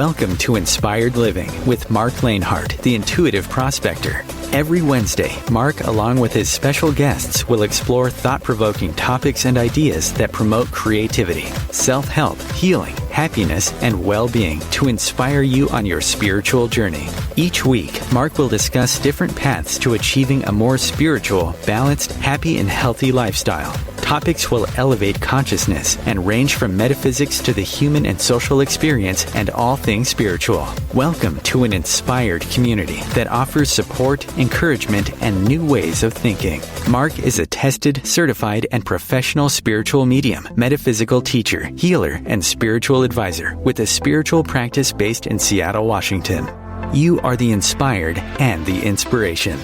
Welcome to Inspired Living with Marc Lainhart, the Intuitive Prospector. Every Wednesday, Marc, along with his special guests, will explore thought-provoking topics and ideas that promote creativity, self-help, healing, happiness, and well-being to inspire you on your spiritual journey. Each week, Marc will discuss different paths to achieving a more spiritual, balanced, happy, and healthy lifestyle. Topics will elevate consciousness and range from metaphysics to the human and social experience and all things spiritual. Welcome to an inspired community that offers support, encouragement, and new ways of thinking. Marc is a tested, certified, and professional spiritual medium, metaphysical teacher, healer, and spiritual advisor with a spiritual practice based in Seattle, Washington. You are the inspired and the inspiration.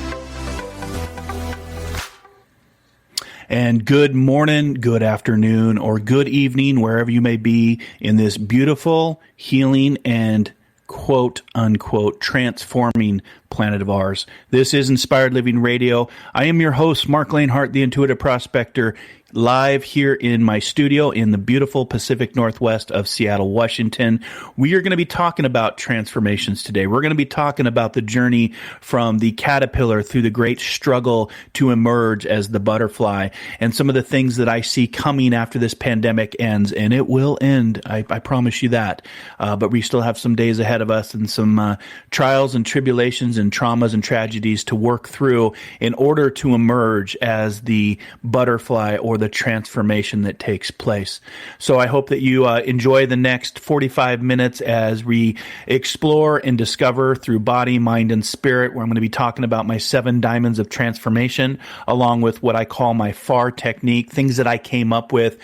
And good morning, good afternoon, or good evening, wherever you may be in this beautiful, healing, and quote-unquote transforming planet of ours. This is Inspired Living Radio. I am your host, Marc Lainhart, the Intuitive Prospector, live here in my studio in the beautiful Pacific Northwest of Seattle, Washington. We are going to be talking about transformations today. We're going to be talking about the journey from the caterpillar through the great struggle to emerge as the butterfly, and some of the things that I see coming after this pandemic ends, and it will end. I promise you that. But we still have some days ahead of us and some trials and tribulations and traumas and tragedies to work through in order to emerge as the butterfly or the transformation that takes place. So I hope that you enjoy the next 45 minutes as we explore and discover through body, mind, and spirit, where I'm going to be talking about my 7 diamonds of transformation, along with what I call my FAR technique, things that I came up with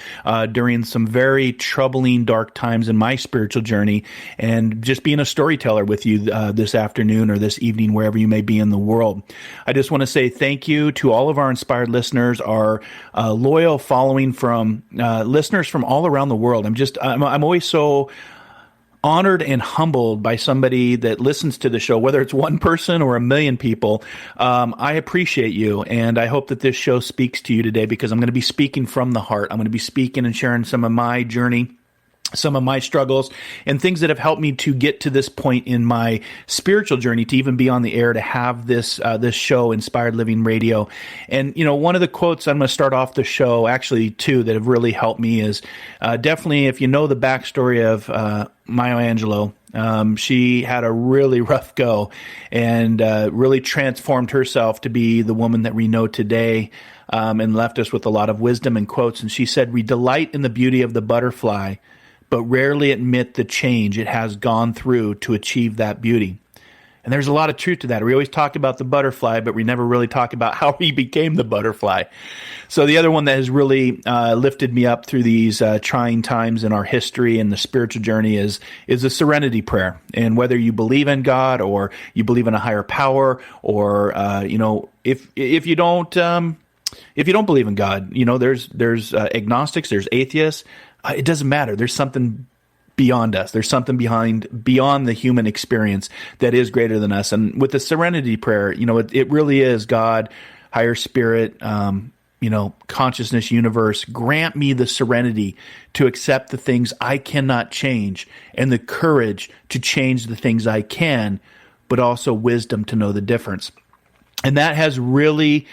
during some very troubling, dark times in my spiritual journey, and just being a storyteller with you this afternoon or this evening, wherever you may be in the world. I just want to say thank you to all of our inspired listeners, our loyal following from listeners from all around the world. I'm always so honored and humbled by somebody that listens to the show, whether it's one person or a million people. I appreciate you, and I hope that this show speaks to you today, because I'm going to be speaking from the heart. I'm going to be speaking and sharing some of my journey, some of my struggles, and things that have helped me to get to this point in my spiritual journey to even be on the air, to have this show, Inspired Living Radio. And, one of the quotes I'm going to start off the show, actually two that have really helped me, is definitely, if you know the backstory of Maya Angelou, she had a really rough go and really transformed herself to be the woman that we know today, and left us with a lot of wisdom and quotes. And she said, "We delight in the beauty of the butterfly, but rarely admit the change it has gone through to achieve that beauty." And there's a lot of truth to that. We always talk about the butterfly, but we never really talk about how he became the butterfly. So the other one that has really lifted me up through these trying times in our history and the spiritual journey is the Serenity Prayer. And whether you believe in God, or you believe in a higher power, or if you don't believe in God, there's agnostics, there's atheists. It doesn't matter. There's something beyond us. There's something beyond the human experience that is greater than us. And with the Serenity Prayer, it really is God, higher spirit, consciousness, universe. Grant me the serenity to accept the things I cannot change, and the courage to change the things I can, but also wisdom to know the difference. And that has really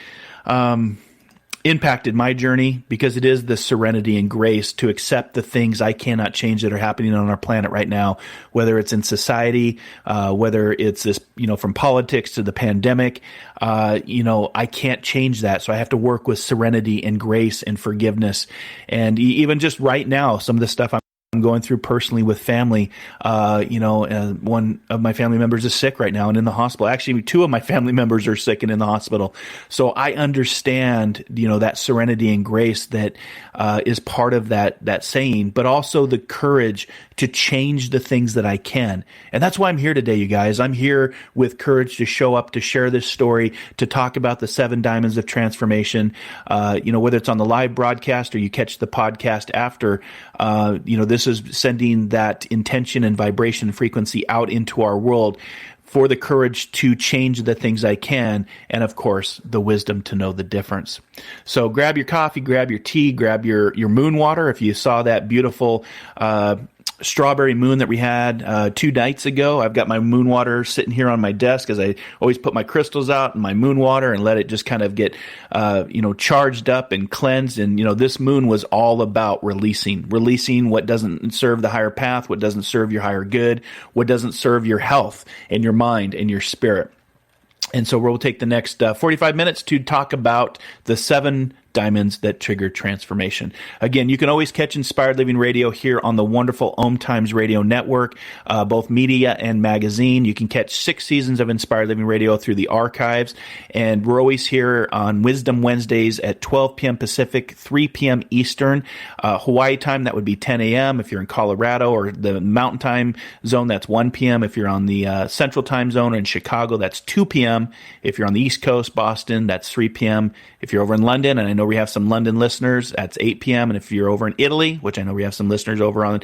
impacted my journey, because it is the serenity and grace to accept the things I cannot change that are happening on our planet right now, whether it's in society, whether it's this, from politics to the pandemic. I can't change that. So I have to work with serenity and grace and forgiveness. And even just right now, some of the stuff I'm going through personally with family, one of my family members is sick right now and in the hospital. Actually, 2 of my family members are sick and in the hospital. So I understand, that serenity and grace that is part of that saying, but also the courage to change the things that I can. And that's why I'm here today, you guys. I'm here with courage to show up, to share this story, to talk about the 7 diamonds of transformation. Whether it's on the live broadcast or you catch the podcast after, this is sending that intention and vibration and frequency out into our world for the courage to change the things I can, and of course, the wisdom to know the difference. So grab your coffee, grab your tea, grab your moon water. If you saw that beautiful strawberry moon that we had 2 nights ago. I've got my moon water sitting here on my desk, as I always put my crystals out in my moon water and let it just kind of get charged up and cleansed. And this moon was all about releasing what doesn't serve the higher path, what doesn't serve your higher good, what doesn't serve your health and your mind and your spirit. And so we'll take the next 45 minutes to talk about the 7 diamonds that trigger transformation. Again, you can always catch Inspired Living Radio here on the wonderful OMTimes Radio Network, both media and magazine. You can catch 6 seasons of Inspired Living Radio through the archives. And we're always here on Wisdom Wednesdays at 12 p.m. Pacific, 3 p.m. Eastern. Hawaii time, that would be 10 a.m. If you're in Colorado, or the Mountain Time Zone, that's 1 p.m. If you're on the Central Time Zone in Chicago, that's 2 p.m. If you're on the East Coast, Boston, that's 3 p.m. If you're over in London, and I know we have some London listeners, that's 8 p.m. And if you're over in Italy, which I know we have some listeners over on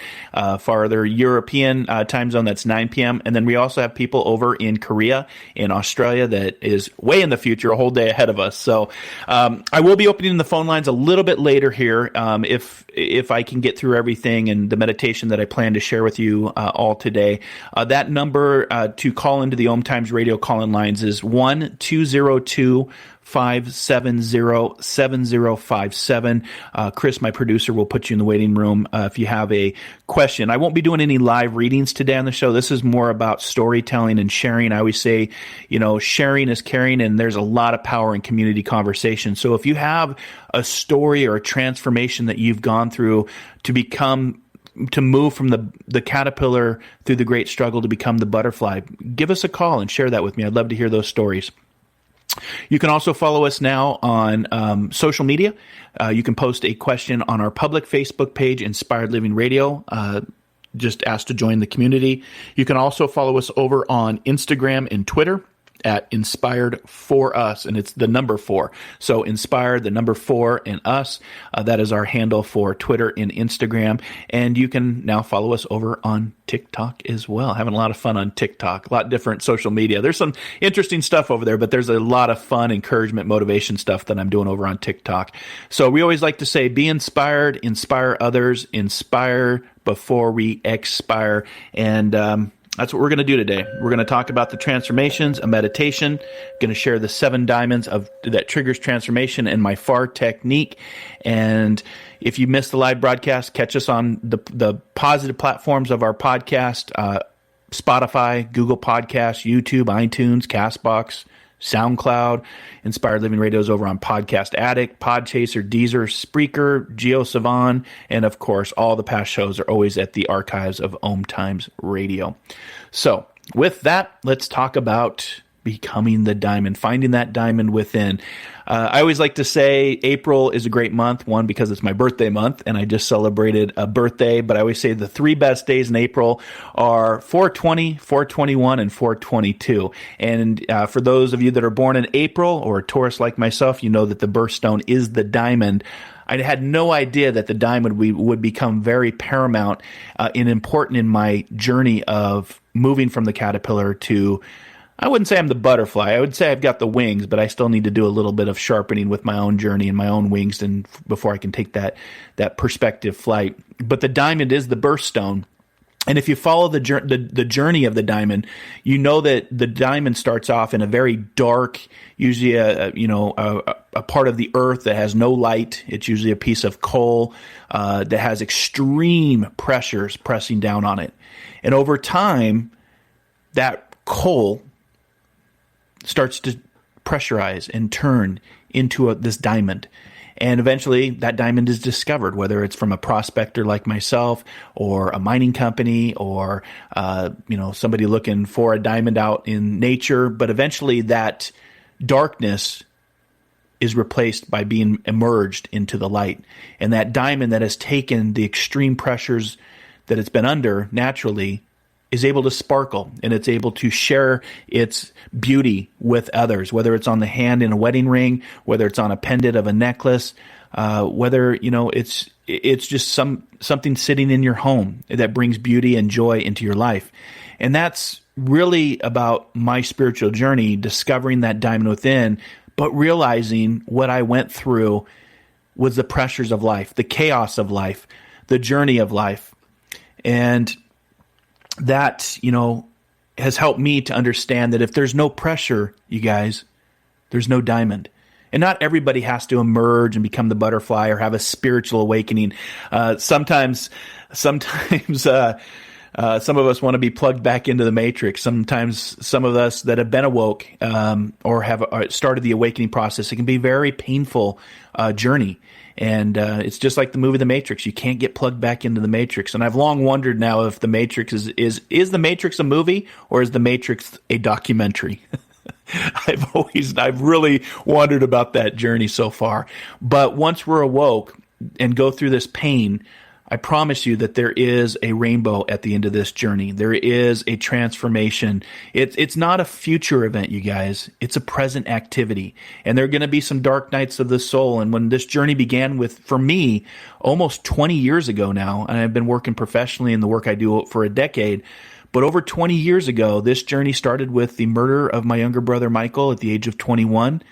farther European time zone, that's 9 p.m. And then we also have people over in Korea, in Australia, that is way in the future, a whole day ahead of us. So I will be opening the phone lines a little bit later here if I can get through everything and the meditation that I plan to share with you all today. That number to call into the OMTimes Radio call-in lines is 1-202-570-7057. Chris, my producer, will put you in the waiting room if you have a question. I won't be doing any live readings today on the show. This is more about storytelling and sharing. I always say, sharing is caring, and there's a lot of power in community conversation. So if you have a story or a transformation that you've gone through to move from the caterpillar through the great struggle to become the butterfly, give us a call and share that with me. I'd love to hear those stories. You can also follow us now on social media. You can post a question on our public Facebook page, Inspired Living Radio. Just ask to join the community. You can also follow us over on Instagram and Twitter at Inspired for Us, and it's the number 4. So Inspired, the number 4, and Us. That is our handle for Twitter and Instagram. And you can now follow us over on TikTok as well. Having a lot of fun on TikTok, a lot of different social media. There's some interesting stuff over there, but there's a lot of fun, encouragement, motivation stuff that I'm doing over on TikTok. So we always like to say, be inspired, inspire others, inspire before we expire. And that's what we're going to do today. We're going to talk about the transformations, a meditation, going to share the 7 diamonds that triggers transformation, and my FAR technique. And if you missed the live broadcast, catch us on the positive platforms of our podcast, Spotify, Google Podcasts, YouTube, iTunes, CastBox, SoundCloud. Inspired Living Radio is over on Podcast Addict, Podchaser, Deezer, Spreaker, GeoSavan, and of course, all the past shows are always at the archives of OMTimes Radio. So, with that, let's talk about becoming the diamond, finding that diamond within. I always like to say April is a great month, one, because it's my birthday month, and I just celebrated a birthday, but I always say the 3 best days in April are 4/20, 4/21, and 4/22. And for those of you that are born in April, or a Taurus like myself, you know that the birthstone is the diamond. I had no idea that the diamond would become very paramount and important in my journey of moving from the caterpillar to, I wouldn't say I'm the butterfly. I would say I've got the wings, but I still need to do a little bit of sharpening with my own journey and my own wings and before I can take that perspective flight. But the diamond is the birthstone. And if you follow the journey of the diamond, you know that the diamond starts off in a very dark, usually a part of the earth that has no light. It's usually a piece of coal that has extreme pressures pressing down on it. And over time, that coal starts to pressurize and turn into this diamond. And eventually that diamond is discovered, whether it's from a prospector like myself or a mining company or, somebody looking for a diamond out in nature. But eventually that darkness is replaced by being emerged into the light. And that diamond that has taken the extreme pressures that it's been under naturally is able to sparkle, and it's able to share its beauty with others, whether it's on the hand in a wedding ring, whether it's on a pendant of a necklace, whether, it's just something sitting in your home that brings beauty and joy into your life. And that's really about my spiritual journey, discovering that diamond within, but realizing what I went through was the pressures of life, the chaos of life, the journey of life. And that, has helped me to understand that if there's no pressure, you guys, there's no diamond. And not everybody has to emerge and become the butterfly or have a spiritual awakening. Sometimes some of us want to be plugged back into the matrix. Sometimes some of us that have been awoke or have started the awakening process, it can be a very painful journey. And it's just like the movie The Matrix. You can't get plugged back into the Matrix. And I've long wondered now if The Matrix is The Matrix a movie or is The Matrix a documentary? I've really wondered about that journey so far. But once we're awoke and go through this pain, I promise you that there is a rainbow at the end of this journey. There is a transformation. It's not a future event, you guys. It's a present activity. And there are going to be some dark nights of the soul. And when this journey began for me, almost 20 years ago now, and I've been working professionally in the work I do for a decade, but over 20 years ago, this journey started with the murder of my younger brother, Michael, at the age of 21.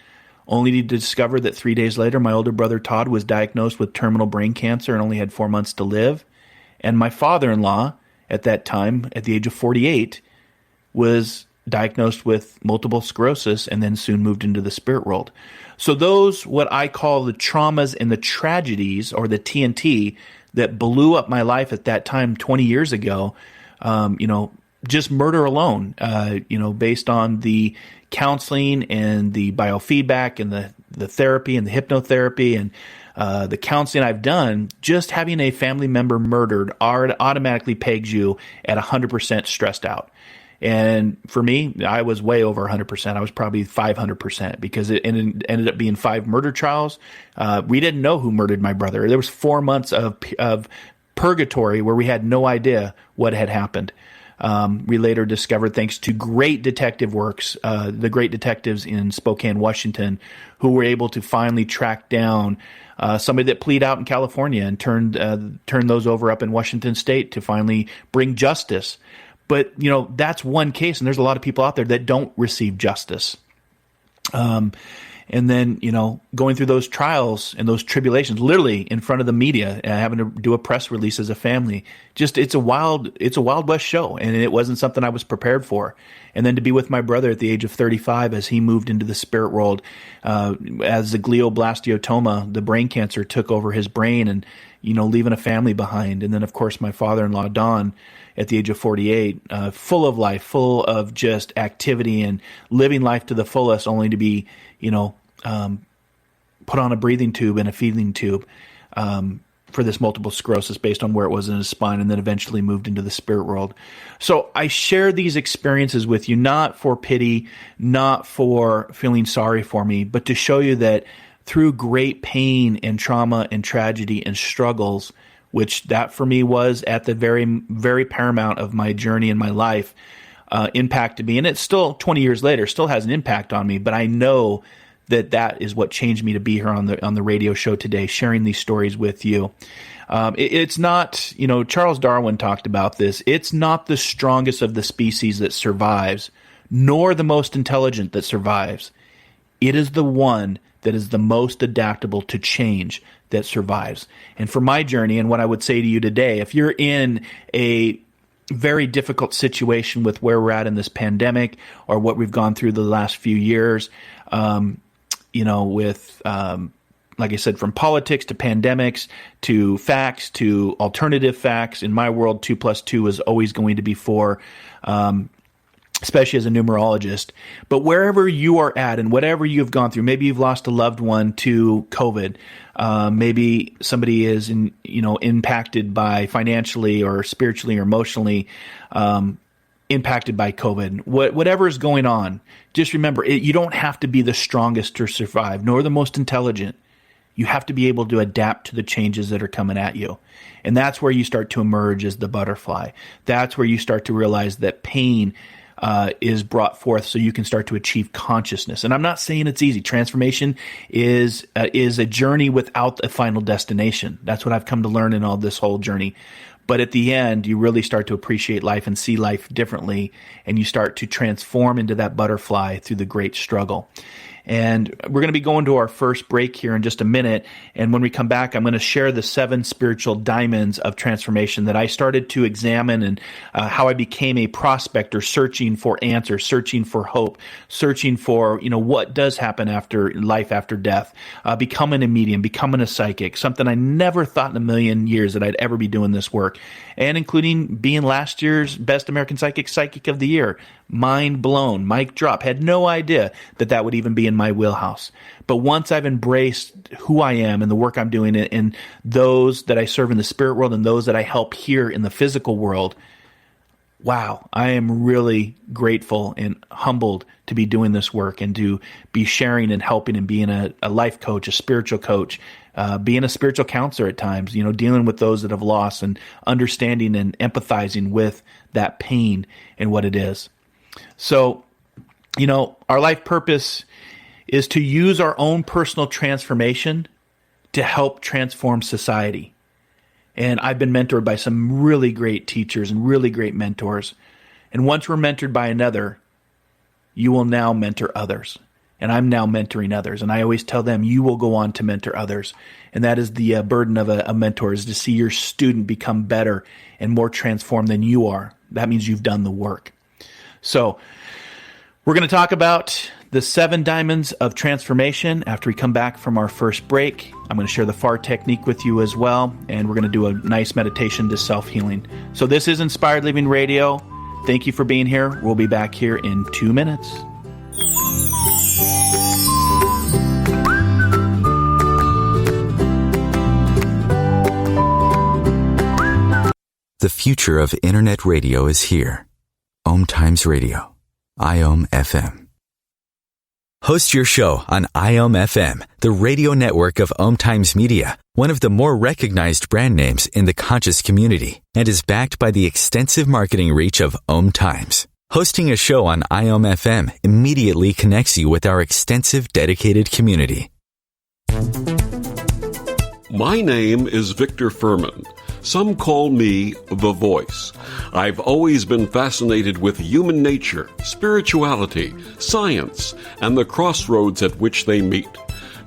Only to discover that 3 days later, my older brother Todd was diagnosed with terminal brain cancer and only had 4 months to live. And my father-in-law, at that time, at the age of 48, was diagnosed with multiple sclerosis and then soon moved into the spirit world. So those, what I call the traumas and the tragedies, or the TNT, that blew up my life at that time 20 years ago, just murder alone, based on the counseling and the biofeedback and the therapy and the hypnotherapy and the counseling I've done, just having a family member murdered automatically pegs you at 100% stressed out. And for me, I was way over 100%. I was probably 500% because it ended up being 5 murder trials. We didn't know who murdered my brother. There was 4 months of purgatory where we had no idea what had happened. We later discovered, thanks to great detective works, the great detectives in Spokane, Washington, who were able to finally track down somebody that pleaded out in California and turned those over up in Washington State to finally bring justice. But, that's one case, and there's a lot of people out there that don't receive justice. And then, going through those trials and those tribulations, literally in front of the media, having to do a press release as a family, it's a Wild West show, and it wasn't something I was prepared for. And then to be with my brother at the age of 35 as he moved into the spirit world, as the glioblastoma, the brain cancer, took over his brain, and leaving a family behind. And then, of course, my father-in-law, Don, at the age of 48, full of life, full of just activity and living life to the fullest, only to be, put on a breathing tube and a feeding tube for this multiple sclerosis based on where it was in his spine, and then eventually moved into the spirit world. So I share these experiences with you, not for pity, not for feeling sorry for me, but to show you that through great pain and trauma and tragedy and struggles, which that for me was at the very, very paramount of my journey in my life, impacted me. And it's still 20 years later, still has an impact on me, but I know that is what changed me to be here on the radio show today, sharing these stories with you. It's not, Charles Darwin talked about this. It's not the strongest of the species that survives, nor the most intelligent that survives. It is the one that is the most adaptable to change that survives. And for my journey, and what I would say to you today, if you're in a very difficult situation with where we're at in this pandemic, or what we've gone through the last few years, with, like I said, from politics to pandemics to facts to alternative facts. In my world, 2 + 2 is always going to be 4, especially as a numerologist. But wherever you are at and whatever you've gone through, maybe you've lost a loved one to COVID. Maybe somebody is impacted by financially or spiritually or emotionally, impacted by COVID. Whatever is going on, just remember, you don't have to be the strongest to survive, nor the most intelligent. You have to be able to adapt to the changes that are coming at you. And that's where you start to emerge as the butterfly. That's where you start to realize that pain is brought forth so you can start to achieve consciousness. And I'm not saying it's easy. Transformation is a journey without a final destination. That's what I've come to learn in all this whole journey. But at the end, you really start to appreciate life and see life differently, and you start to transform into that butterfly through the great struggle. And we're going to be going to our first break here in just a minute. And when we come back, I'm going to share the 7 spiritual diamonds of transformation that I started to examine, and how I became a prospector, searching for answers, searching for hope, searching for, what does happen after life, after death, becoming a medium, becoming a psychic, something I never thought in a million years that I'd ever be doing this work, and including being last year's Best American Psychic of the Year. Mind blown, mic drop. Had no idea that would even be in my wheelhouse. But once I've embraced who I am and the work I'm doing and those that I serve in the spirit world and those that I help here in the physical world, wow, I am really grateful and humbled to be doing this work and to be sharing and helping and being a life coach, a spiritual coach, being a spiritual counselor at times, dealing with those that have lost and understanding and empathizing with that pain and what it is. So, our life purpose is to use our own personal transformation to help transform society. And I've been mentored by some really great teachers and really great mentors. And once we're mentored by another, you will now mentor others. And I'm now mentoring others. And I always tell them, you will go on to mentor others. And that is the burden of a mentor, is to see your student become better and more transformed than you are. That means you've done the work. So we're going to talk about the 7 diamonds of transformation after we come back from our first break. I'm going to share the FAR technique with you as well, and we're going to do a nice meditation to self-healing. So this is Inspired Living Radio. Thank you for being here. We'll be back here in 2 minutes. The future of Internet radio is here. OMTimes Radio. IOM FM. Host your show on IOM FM, the radio network of OMTimes Media, one of the more recognized brand names in the conscious community, and is backed by the extensive marketing reach of OMTimes. Hosting a show on IOM FM immediately connects you with our extensive dedicated community. My name is Victor Furman. Some call me The Voice. I've always been fascinated with human nature, spirituality, science, and the crossroads at which they meet.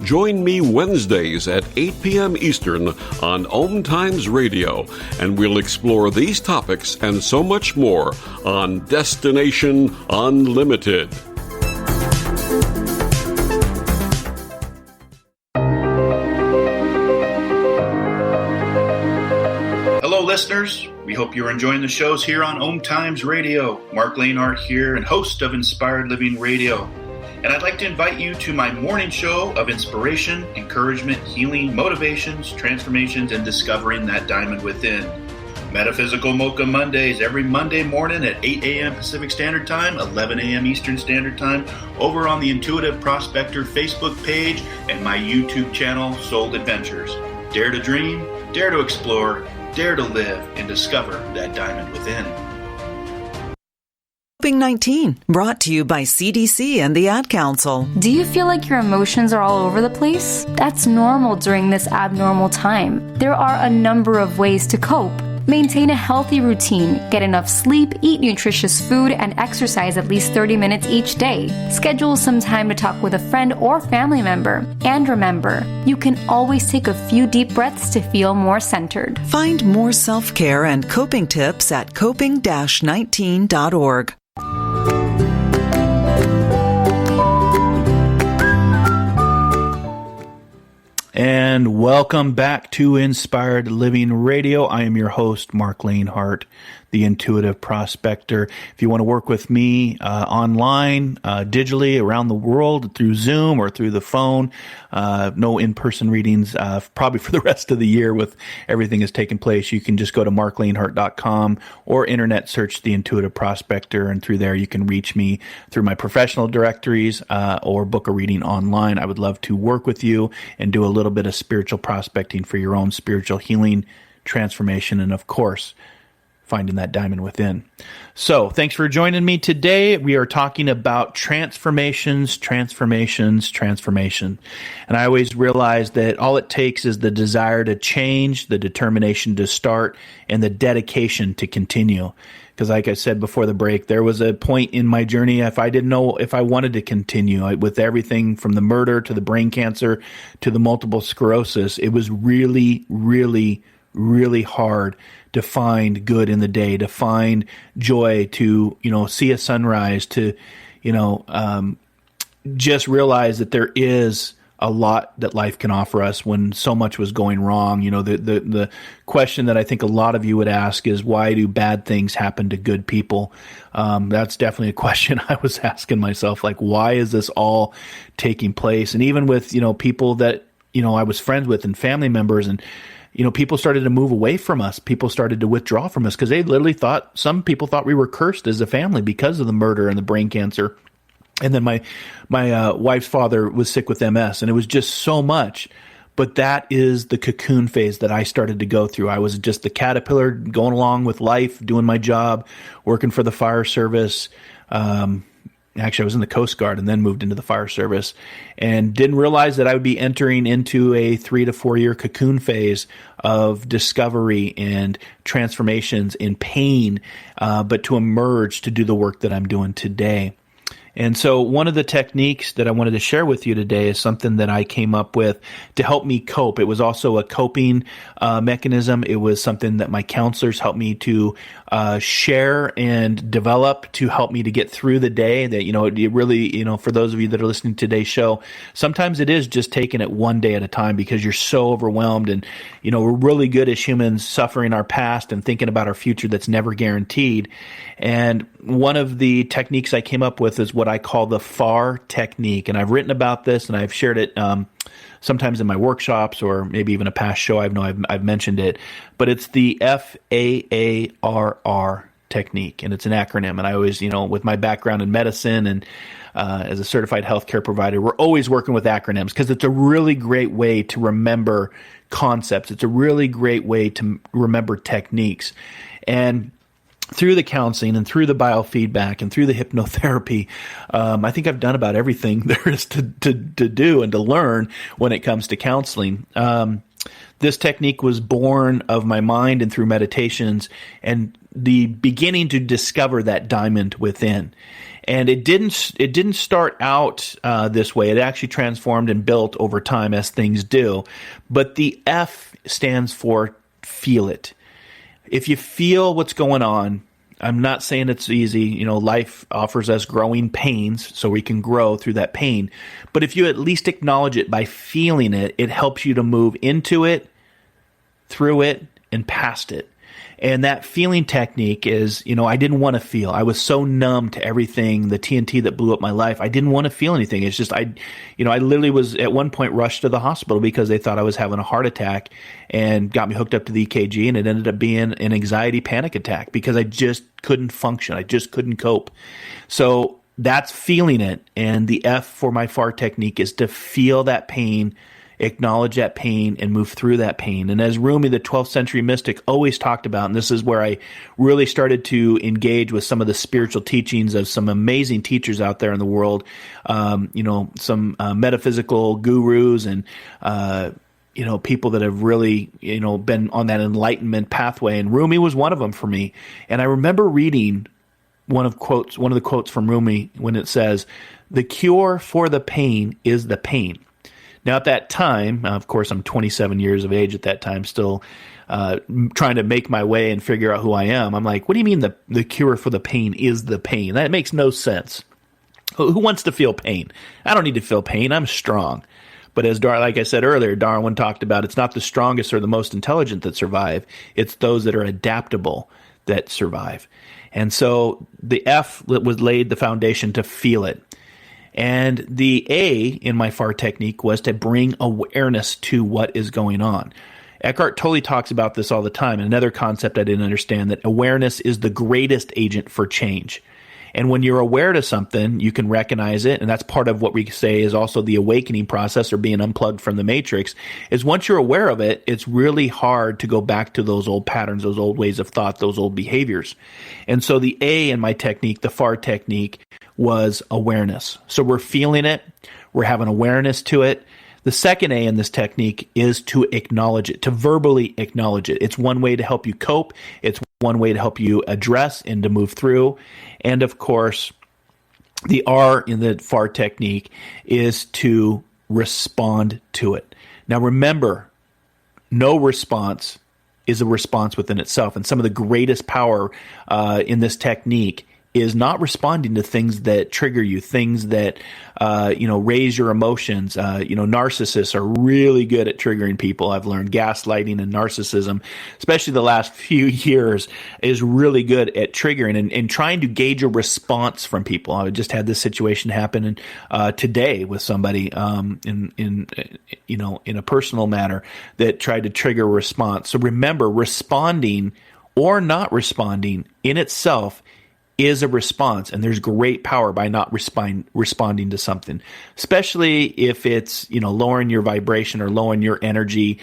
Join me Wednesdays at 8 p.m. Eastern on OMTimes Radio, and we'll explore these topics and so much more on Destination Unlimited. Hello, listeners. We hope you're enjoying the shows here on OMTimes Radio. Marc Lainhart here, and host of Inspired Living Radio. And I'd like to invite you to my morning show of inspiration, encouragement, healing, motivations, transformations, and discovering that diamond within. Metaphysical Mocha Mondays, every Monday morning at 8 a.m. Pacific Standard Time, 11 a.m. Eastern Standard Time, over on the Intuitive Prospector Facebook page and my YouTube channel, Soul Adventures. Dare to dream, dare to explore, dare to live, and discover that diamond within. COVID-19, brought to you by CDC and the Ad Council. Do you feel like your emotions are all over the place? That's normal during this abnormal time. There are a number of ways to cope. Maintain a healthy routine, get enough sleep, eat nutritious food, and exercise at least 30 minutes each day. Schedule some time to talk with a friend or family member. And remember, you can always take a few deep breaths to feel more centered. Find more self-care and coping tips at coping-19.org. And welcome back to Inspired Living Radio. I am your host, Marc Lainhart, the Intuitive Prospector. If you want to work with me online, digitally, around the world, through Zoom or through the phone, no in-person readings, probably for the rest of the year with everything that's taking place, you can just go to marclainhart.com or internet search the Intuitive Prospector, and through there you can reach me through my professional directories or book a reading online. I would love to work with you and do a little bit of spiritual prospecting for your own spiritual healing, transformation, and of course, finding that diamond within. So thanks for joining me today. We are talking about transformation. And I always realize that all it takes is the desire to change, the determination to start, and the dedication to continue. Because like I said before the break, there was a point in my journey, if I didn't know if I wanted to continue with everything from the murder to the brain cancer to the multiple sclerosis, it was really, really, really hard to find good in the day, to find joy, to, see a sunrise, to, just realize that there is a lot that life can offer us when so much was going wrong. The question that I think a lot of you would ask is, why do bad things happen to good people? That's definitely a question I was asking myself, like, why is this all taking place? And even with, people that, I was friends with and family members, and, people started to move away from us. People started to withdraw from us because they literally some people thought we were cursed as a family because of the murder and the brain cancer. And then my wife's father was sick with MS, and it was just so much. But that is the cocoon phase that I started to go through. I was just the caterpillar going along with life, doing my job, working for the fire service. Actually, I was in the Coast Guard and then moved into the fire service, and didn't realize that I would be entering into a 3 to 4 year cocoon phase of discovery and transformations in pain, but to emerge to do the work that I'm doing today. And so one of the techniques that I wanted to share with you today is something that I came up with to help me cope. It was also a coping mechanism. It was something that my counselors helped me to share and develop to help me to get through the day. That, it really, for those of you that are listening to today's show, sometimes it is just taking it one day at a time because you're so overwhelmed. And, we're really good as humans suffering our past and thinking about our future that's never guaranteed. And one of the techniques I came up with is what I call the FAR technique. And I've written about this, and I've shared it sometimes in my workshops, or maybe even a past show. I've mentioned it, but it's the FAARR technique, and it's an acronym. And I always, with my background in medicine and as a certified healthcare provider, we're always working with acronyms because it's a really great way to remember concepts. It's a really great way to remember techniques. And through the counseling and through the biofeedback and through the hypnotherapy, I think I've done about everything there is to do and to learn when it comes to counseling. This technique was born of my mind and through meditations and the beginning to discover that diamond within. And it didn't start out this way. It actually transformed and built over time, as things do. But the F stands for feel it. If you feel what's going on, I'm not saying it's easy. Life offers us growing pains so we can grow through that pain. But if you at least acknowledge it by feeling it, it helps you to move into it, through it, and past it. And that feeling technique is, I didn't want to feel. I was so numb to everything, the TNT that blew up my life. I didn't want to feel anything. It's just, I literally was at one point rushed to the hospital because they thought I was having a heart attack and got me hooked up to the EKG, and it ended up being an anxiety panic attack because I just couldn't function. I just couldn't cope. So that's feeling it. And the F for my FAR technique is to feel that pain, acknowledge that pain, and move through that pain. And as Rumi, the 12th century mystic, always talked about, and this is where I really started to engage with some of the spiritual teachings of some amazing teachers out there in the world, some metaphysical gurus and, people that have really, been on that enlightenment pathway. And Rumi was one of them for me. And I remember reading one of the quotes from Rumi when it says, "The cure for the pain is the pain." Now, at that time, of course, I'm 27 years of age at that time, still trying to make my way and figure out who I am. I'm like, what do you mean the cure for the pain is the pain? That makes no sense. Who wants to feel pain? I don't need to feel pain. I'm strong. But as like I said earlier, Darwin talked about, it's not the strongest or the most intelligent that survive. It's those that are adaptable that survive. And so the F was laid the foundation to feel it. And the A in my FAR technique was to bring awareness to what is going on. Eckhart Tolle talks about this all the time. And another concept I didn't understand, that awareness is the greatest agent for change. And when you're aware to something, you can recognize it. And that's part of what we say is also the awakening process, or being unplugged from the matrix, is once you're aware of it, it's really hard to go back to those old patterns, those old ways of thought, those old behaviors. And so the A in my technique, the FAR technique, was awareness. So we're feeling it. We're having awareness to it. The second A in this technique is to acknowledge it, to verbally acknowledge it. It's one way to help you cope. It's one way to help you address and to move through. And of course, the R in the FAR technique is to respond to it. Now remember, no response is a response within itself. And some of the greatest power in this technique is not responding to things that trigger you, things that, raise your emotions. Narcissists are really good at triggering people. I've learned gaslighting and narcissism, especially the last few years, is really good at triggering and trying to gauge a response from people. I just had this situation happen today with somebody in a personal matter that tried to trigger a response. So remember, responding or not responding in itself is a response, and there's great power by not responding to something, especially if it's lowering your vibration or lowering your energy,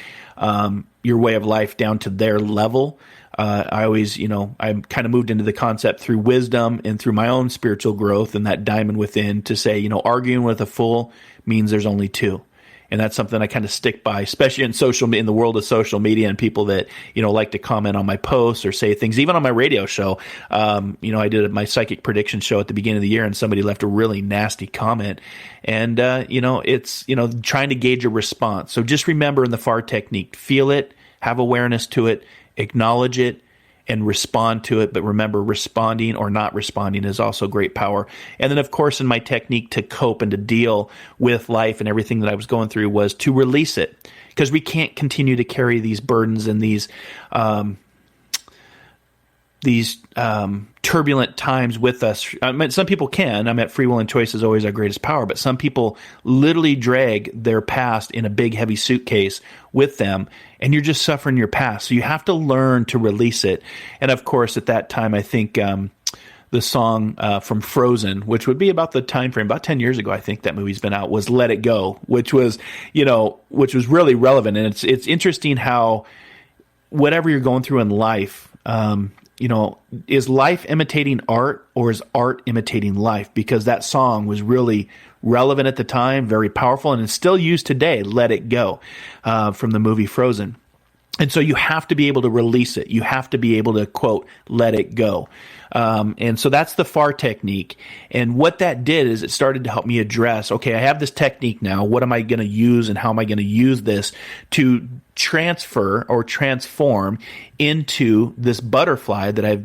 your way of life down to their level. I always, I kind of moved into the concept through wisdom and through my own spiritual growth and that diamond within to say, arguing with a fool means there's only two. And that's something I kind of stick by, especially in the world of social media and people that, like to comment on my posts or say things, even on my radio show. I did my psychic prediction show at the beginning of the year and somebody left a really nasty comment. And, it's, trying to gauge a response. So just remember in the FAR technique, feel it, have awareness to it, acknowledge it, and respond to it. But remember, responding or not responding is also great power. And then, of course, in my technique to cope and to deal with life and everything that I was going through was to release it, because we can't continue to carry these burdens and these turbulent times with us. I mean, some people can. Free will and choice is always our greatest power, but some people literally drag their past in a big, heavy suitcase with them, and you're just suffering your past. So you have to learn to release it. And of course, at that time, I think the song from Frozen, which would be about the time frame, about 10 years ago, I think that movie's been out, was Let It Go, which was really relevant. And it's interesting how whatever you're going through in life, is life imitating art or is art imitating life? Because that song was really relevant at the time, very powerful, and it's still used today, Let It Go, from the movie Frozen. And so you have to be able to release it. You have to be able to, quote, let it go. And so that's the FAR technique. And what that did is it started to help me address, okay, I have this technique now. What am I going to use and how am I going to use this to transfer or transform into this butterfly that I,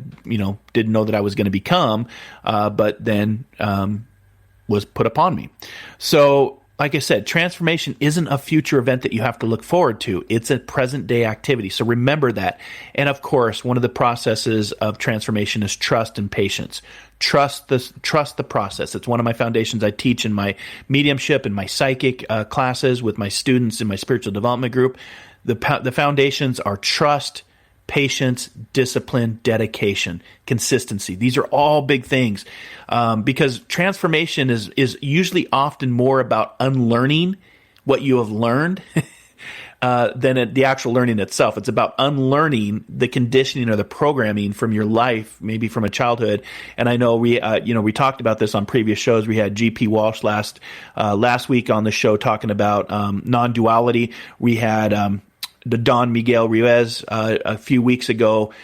didn't know that I was going to become, but then was put upon me. So, like I said, transformation isn't a future event that you have to look forward to. It's a present day activity. So remember that. And of course, one of the processes of transformation is trust and patience. Trust the process. It's one of my foundations I teach in my mediumship and my psychic classes with my students in my spiritual development group. The foundations are trust, patience, discipline, dedication, consistency. These are all big things because transformation is usually often more about unlearning what you have learned than the actual learning itself. It's about unlearning the conditioning or the programming from your life, maybe from a childhood. And I know we talked about this on previous shows. We had G.P. Walsh last week on the show talking about non-duality. We had the Don Miguel Ruiz a few weeks ago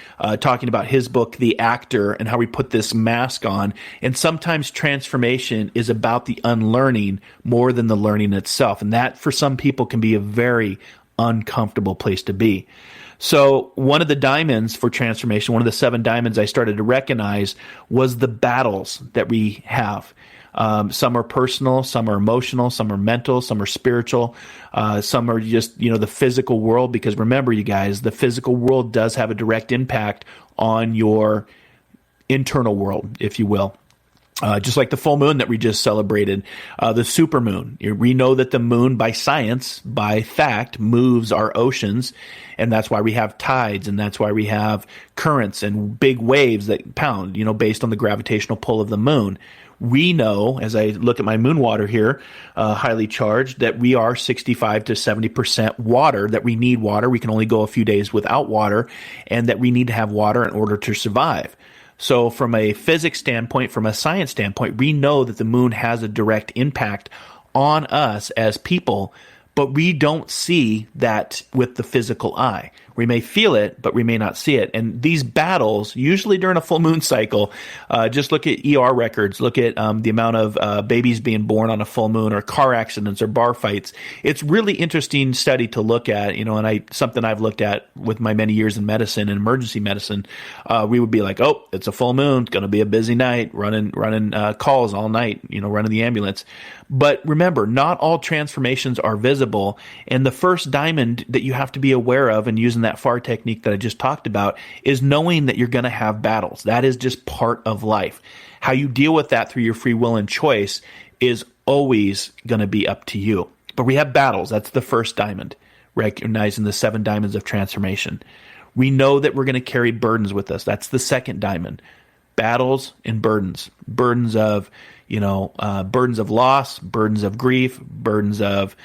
talking about his book, The Actor, and how we put this mask on. And sometimes transformation is about the unlearning more than the learning itself. And that, for some people, can be a very uncomfortable place to be. So one of the diamonds for transformation, one of the 7 diamonds I started to recognize was the battles that we have. Some are personal, some are emotional, some are mental, some are spiritual, some are just, the physical world. Because remember, you guys, the physical world does have a direct impact on your internal world, if you will. Just like the full moon that we just celebrated, the supermoon. We know that the moon, by science, by fact, moves our oceans, and that's why we have tides, and that's why we have currents and big waves that pound, based on the gravitational pull of the moon. We know, as I look at my moon water here, highly charged, that we are 65 to 70% water, that we need water. We can only go a few days without water, and that we need to have water in order to survive. So from a physics standpoint, from a science standpoint, we know that the moon has a direct impact on us as people, but we don't see that with the physical eye. We may feel it, but we may not see it. And these battles, usually during a full moon cycle, just look at ER records, look at the amount of babies being born on a full moon, or car accidents or bar fights. It's really interesting study to look at, and something I've looked at with my many years in medicine and emergency medicine. We would be like, oh, it's a full moon, it's going to be a busy night, running calls all night, running the ambulance. But remember, not all transformations are visible. And the first diamond that you have to be aware of, and using that FAR technique that I just talked about, is knowing that you're going to have battles. That is just part of life. How you deal with that through your free will and choice is always going to be up to you. But we have battles. That's the first diamond, recognizing the 7 diamonds of transformation. We know that we're going to carry burdens with us. That's the second diamond. Battles and burdens. Burdens of loss, burdens of grief, burdens of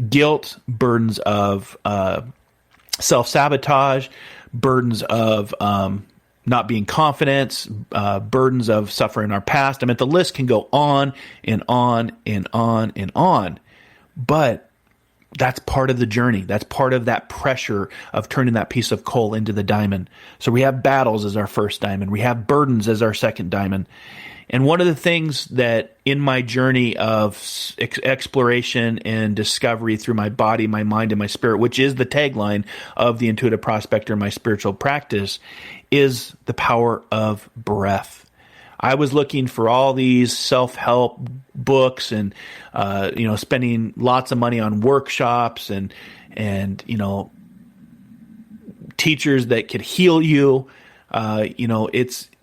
guilt, burdens of self-sabotage, burdens of not being confident, burdens of suffering our past. I mean, the list can go on and on and on and on. But that's part of the journey. That's part of that pressure of turning that piece of coal into the diamond. So we have battles as our first diamond. We have burdens as our second diamond. And one of the things that in my journey of exploration and discovery through my body, my mind, and my spirit, which is the tagline of the Intuitive Prospector, my spiritual practice, is the power of breath. I was looking for all these self-help books and, spending lots of money on workshops and teachers that could heal you.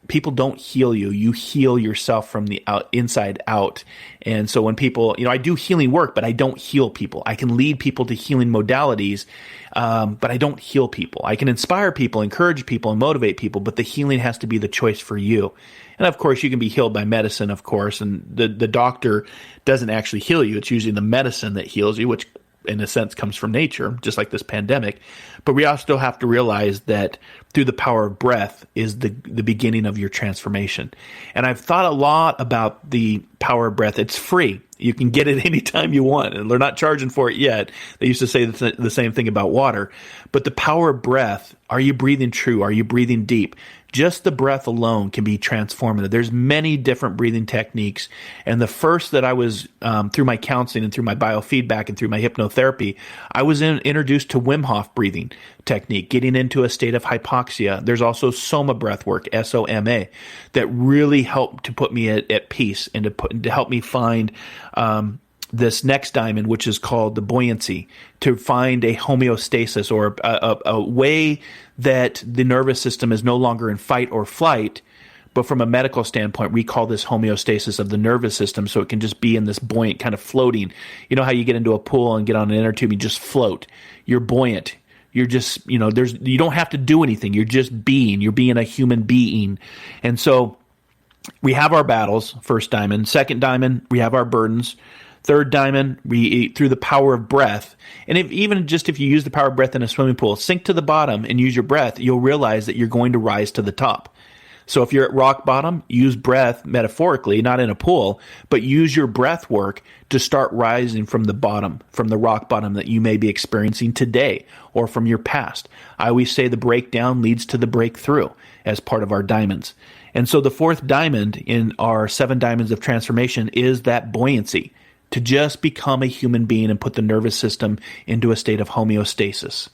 People don't heal you. You heal yourself from the inside out. And so when people, I do healing work, but I don't heal people. I can lead people to healing modalities, but I don't heal people. I can inspire people, encourage people, and motivate people, but the healing has to be the choice for you. And of course, you can be healed by medicine, of course, and the doctor doesn't actually heal you. It's usually the medicine that heals you, which in a sense comes from nature, just like this pandemic. But we also have to realize that through the power of breath is the beginning of your transformation. And I've thought a lot about the power of breath. It's free. You can get it anytime you want, and they're not charging for it yet. They used to say the same thing about water. But the power of breath, are you breathing true? Are you breathing deep? Just the breath alone can be transformative. There's many different breathing techniques. And the first that I was, through my counseling and through my biofeedback and through my hypnotherapy, I was introduced to Wim Hof breathing technique, getting into a state of hypoxia. There's also Soma breath work, S-O-M-A, that really helped to put me at peace and to help me find this next diamond, which is called the Buoyancy, to find a homeostasis or a way that the nervous system is no longer in fight or flight. But from a medical standpoint, we call this homeostasis of the nervous system, so it can just be in this buoyant kind of floating. You know how you get into a pool and get on an inner tube, you just float. You're buoyant. You're just, you don't have to do anything. You're just being. You're being a human being. And so we have our battles, first diamond. Second diamond, we have our burdens. Third diamond, through the power of breath. And if you use the power of breath in a swimming pool, sink to the bottom and use your breath, you'll realize that you're going to rise to the top. So if you're at rock bottom, use breath metaphorically, not in a pool, but use your breath work to start rising from the bottom, from the rock bottom that you may be experiencing today or from your past. I always say the breakdown leads to the breakthrough as part of our diamonds. And so the fourth diamond in our 7 diamonds of transformation is that buoyancy, to just become a human being and put the nervous system into a state of homeostasis.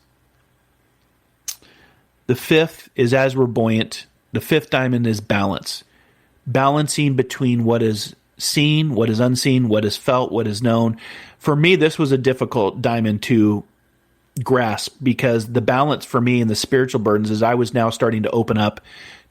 The fifth is, as we're buoyant, the fifth diamond is balance. Balancing between what is seen, what is unseen, what is felt, what is known. For me, this was a difficult diamond to grasp, because the balance for me in the spiritual burdens is I was now starting to open up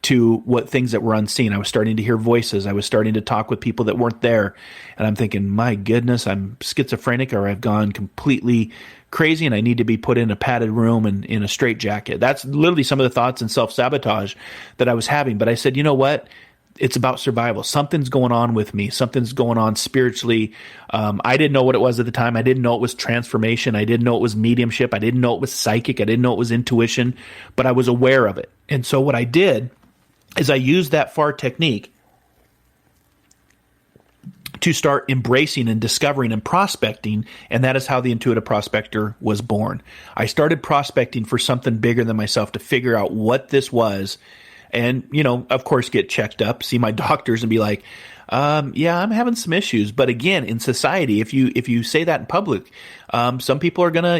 to what things that were unseen. I was starting to hear voices. I was starting to talk with people that weren't there. And I'm thinking, my goodness, I'm schizophrenic, or I've gone completely crazy and I need to be put in a padded room and in a straitjacket. That's literally some of the thoughts and self-sabotage that I was having. But I said, you know what? It's about survival. Something's going on with me. Something's going on spiritually. I didn't know what it was at the time. I didn't know it was transformation. I didn't know it was mediumship. I didn't know it was psychic. I didn't know it was intuition, but I was aware of it. And so what I did is I used that FAR technique to start embracing and discovering and prospecting, and that is how the Intuitive Prospector was born. I started prospecting for something bigger than myself to figure out what this was, and, of course, get checked up, see my doctors, and be like, yeah, I'm having some issues. But again, in society, if you say that in public, some people are gonna,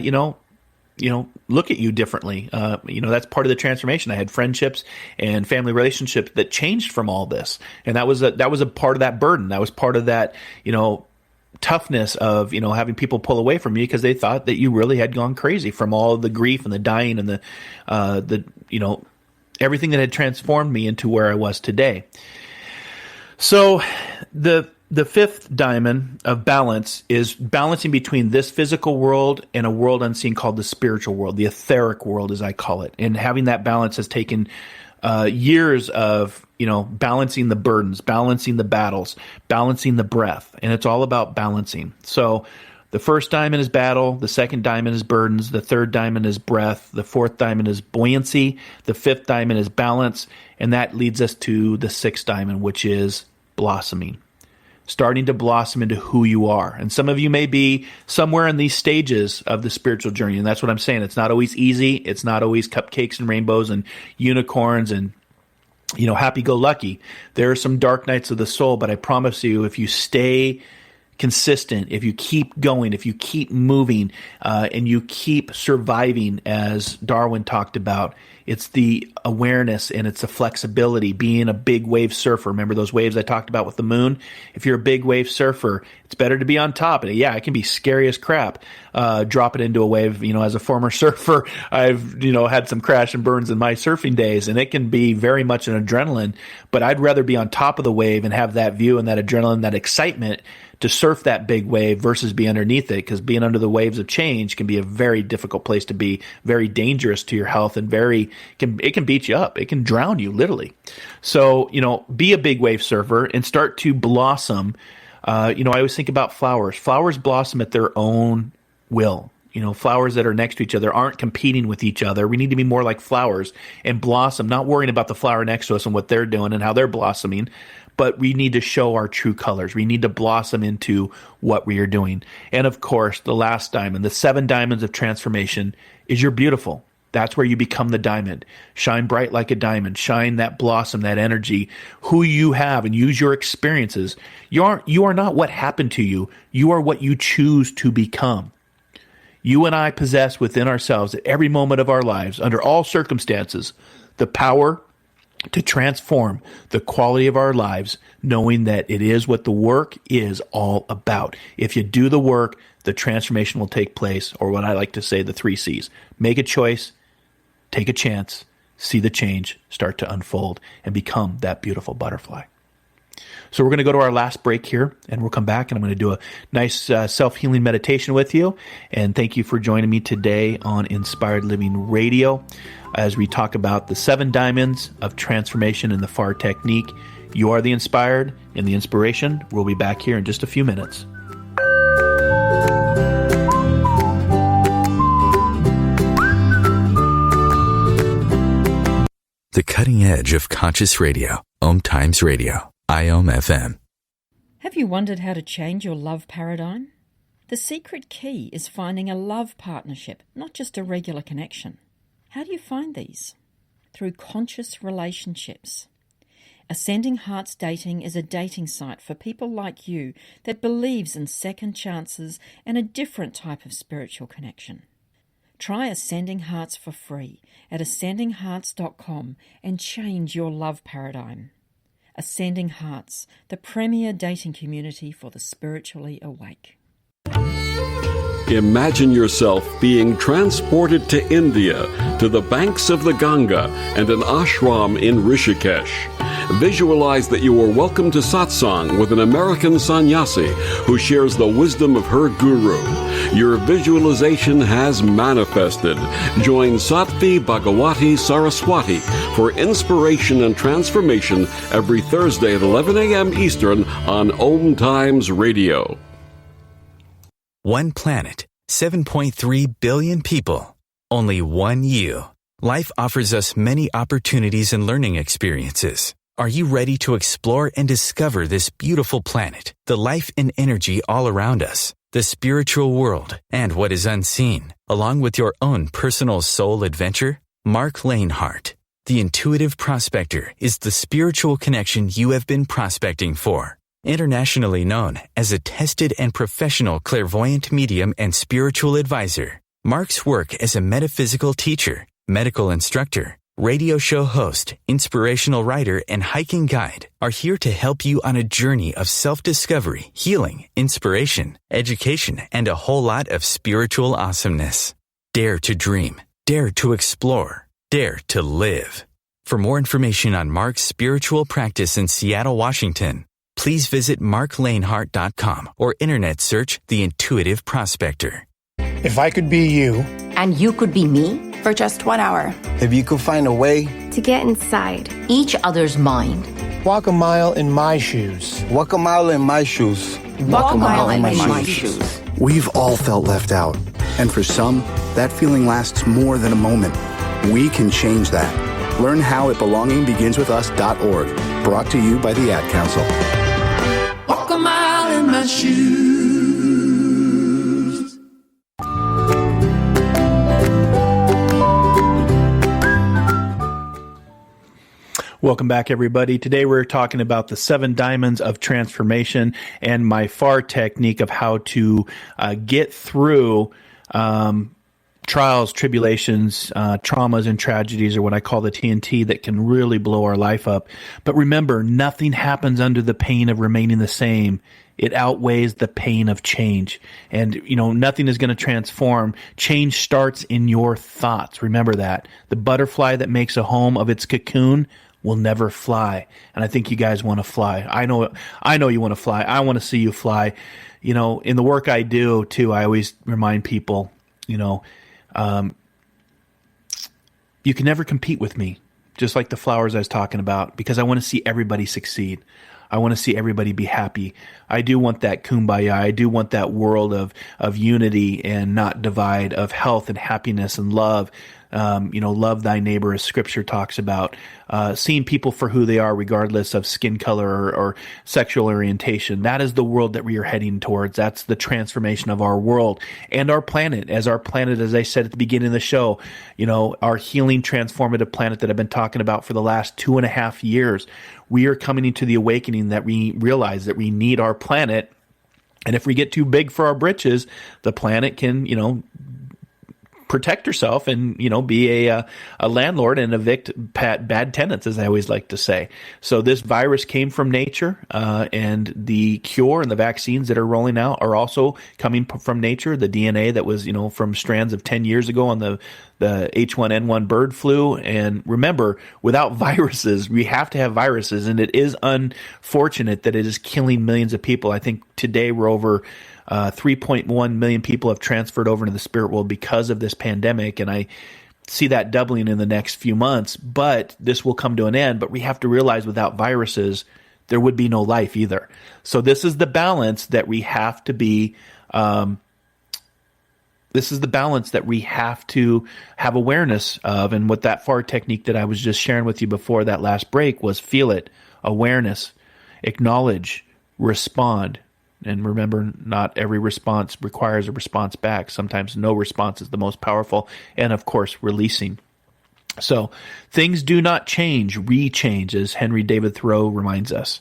look at you differently. That's part of the transformation. I had friendships and family relationships that changed from all this. And that was a part of that burden. That was part of that, toughness of, having people pull away from you because they thought that you really had gone crazy from all of the grief and the dying and the everything that had transformed me into where I was today. So the fifth diamond of balance is balancing between this physical world and a world unseen called the spiritual world, the etheric world, as I call it. And having that balance has taken years of, balancing the burdens, balancing the battles, balancing the breath. And it's all about balancing. So the first diamond is battle. The second diamond is burdens. The third diamond is breath. The fourth diamond is buoyancy. The fifth diamond is balance. And that leads us to the sixth diamond, which is blossoming. Starting to blossom into who you are. And some of you may be somewhere in these stages of the spiritual journey. And that's what I'm saying. It's not always easy. It's not always cupcakes and rainbows and unicorns and, happy-go-lucky. There are some dark nights of the soul, but I promise you, if you stay consistent, if you keep going, if you keep moving, and you keep surviving, as Darwin talked about, it's the awareness and it's the flexibility, being a big wave surfer. Remember those waves I talked about with the moon? If you're a big wave surfer, it's better to be on top. And yeah, it can be scary as crap, dropping into a wave. As a former surfer, I've, had some crash and burns in my surfing days, and it can be very much an adrenaline, but I'd rather be on top of the wave and have that view and that adrenaline, that excitement to surf that big wave versus be underneath it, because being under the waves of change can be a very difficult place to be, very dangerous to your health, and it can beat you up. It can drown you, literally. So, be a big wave surfer and start to blossom. I always think about flowers. Flowers blossom at their own will. Flowers that are next to each other aren't competing with each other. We need to be more like flowers and blossom, not worrying about the flower next to us and what they're doing and how they're blossoming, but we need to show our true colors. We need to blossom into what we are doing. And of course, the last diamond, the 7 diamonds of transformation, is you're beautiful. That's where you become the diamond. Shine bright like a diamond. Shine that blossom, that energy, who you have, and use your experiences. You are not what happened to you. You are what you choose to become. You and I possess within ourselves at every moment of our lives, under all circumstances, the power to transform the quality of our lives, knowing that it is what the work is all about. If you do the work, the transformation will take place, or what I like to say, the 3 C's. Make a choice, take a chance, see the change start to unfold, and become that beautiful butterfly. So we're going to go to our last break here, and we'll come back, and I'm going to do a nice self-healing meditation with you. And thank you for joining me today on Inspired Living Radio as we talk about the 7 diamonds of transformation in the FAR technique. You are the inspired and the inspiration. We'll be back here in just a few minutes. The cutting edge of conscious radio. OMTimes Radio. IOM FM. Have you wondered how to change your love paradigm? The secret key is finding a love partnership, not just a regular connection. How do you find these? Through conscious relationships. Ascending Hearts Dating is a dating site for people like you that believes in second chances and a different type of spiritual connection. Try Ascending Hearts for free at ascendinghearts.com and change your love paradigm. Ascending Hearts, the premier dating community for the spiritually awake. Imagine yourself being transported to India, to the banks of the Ganga and an ashram in Rishikesh. Visualize that you are welcome to satsang with an American sannyasi who shares the wisdom of her guru. Your visualization has manifested. Join Sattvi Bhagawati Saraswati for inspiration and transformation every Thursday at 11 a.m. Eastern on OMTimes Radio. One planet, 7.3 billion people, only one you. Life offers us many opportunities and learning experiences. Are you ready to explore and discover this beautiful planet, the life and energy all around us, the spiritual world, and what is unseen, along with your own personal soul adventure? Marc Lainhart, the Intuitive Prospector, is the spiritual connection you have been prospecting for. Internationally known as a tested and professional clairvoyant medium and spiritual advisor, Marc's work as a metaphysical teacher, medical instructor, radio show host, inspirational writer, and hiking guide are here to help you on a journey of self-discovery, healing, inspiration, education, and a whole lot of spiritual awesomeness. Dare to dream. Dare to explore. Dare to live. For more information on Marc's spiritual practice in Seattle, Washington, please visit marclainhart.com or internet search The Intuitive Prospector. If I could be you. And you could be me? For just 1 hour. If you could find a way to get inside each other's mind. Walk a mile in my shoes. Walk a mile in my shoes. Walk a mile in my shoes. We've all felt left out. And for some, that feeling lasts more than a moment. We can change that. Learn how at belongingbeginswithus.org. Brought to you by the Ad Council. Walk a mile in my shoes. Welcome back, everybody. Today we're talking about the 7 diamonds of transformation and my FAR technique of how to get through trials, tribulations, traumas, and tragedies, or what I call the TNT, that can really blow our life up. But remember, nothing happens under the pain of remaining the same. It outweighs the pain of change. And, nothing is going to transform. Change starts in your thoughts. Remember that. The butterfly that makes a home of its cocoon will never fly. And I think you guys want to fly. I know you want to fly. I want to see you fly. In the work I do too, I always remind people, you can never compete with me, just like the flowers I was talking about, because I want to see everybody succeed. I want to see everybody be happy. I do want that kumbaya. I do want that world of unity and not divide, of health and happiness and love. Love thy neighbor, as Scripture talks about. Seeing people for who they are, regardless of skin color or sexual orientation. That is the world that we are heading towards. That's the transformation of our world and our planet. As I said at the beginning of the show, our healing, transformative planet that I've been talking about for the last 2.5 years. We are coming into the awakening that we realize that we need our planet. And if we get too big for our britches, the planet can, protect herself and, be a landlord and evict bad tenants, as I always like to say. So this virus came from nature, and the cure and the vaccines that are rolling out are also coming from nature. The DNA that was, from strands of 10 years ago on the H1N1 bird flu. And remember, without viruses, we have to have viruses. And it is unfortunate that it is killing millions of people. I think today we're over 3.1 million people have transferred over into the spirit world because of this pandemic. And I see that doubling in the next few months, but this will come to an end. But we have to realize without viruses, there would be no life either. So this is the balance that we have to be, this is the balance that we have to have awareness of. And what that FAR technique that I was just sharing with you before that last break was: feel it, awareness, acknowledge, respond. And remember, not every response requires a response back. Sometimes no response is the most powerful. And of course, releasing. So things do not change, re-change, as Henry David Thoreau reminds us.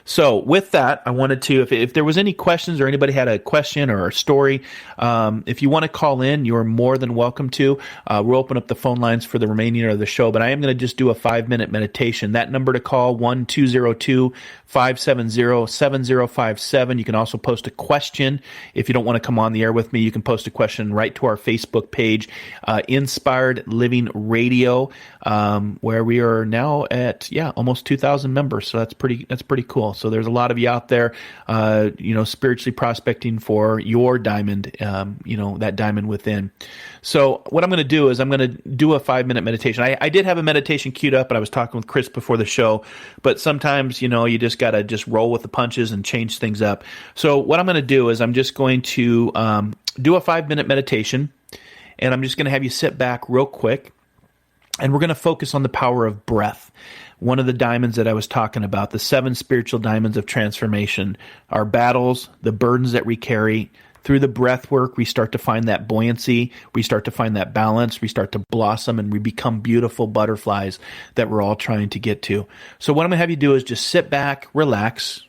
So with that, I wanted to, if there was any questions or anybody had a question or a story, if you want to call in, you're more than welcome to. We'll open up the phone lines for the remaining of the show, but I am going to just do a 5-minute meditation. That number to call, 1-202-570-7057. You can also post a question. If you don't want to come on the air with me, you can post a question right to our Facebook page, Inspired Living Radio, where we are now at, almost 2,000 members. So that's pretty cool. So there's a lot of you out there, spiritually prospecting for your diamond, that diamond within. So what I'm going to do is I'm going to do a 5-minute meditation. I did have a meditation queued up, and I was talking with Chris before the show, but sometimes, you just got to just roll with the punches and change things up. So what I'm going to do is I'm just going to do a 5-minute meditation, and I'm just going to have you sit back real quick. And we're going to focus on the power of breath. One of the diamonds that I was talking about, the 7 spiritual diamonds of transformation, our battles, the burdens that we carry. Through the breath work, we start to find that buoyancy, we start to find that balance, we start to blossom, and we become beautiful butterflies that we're all trying to get to. So what I'm going to have you do is just sit back, relax,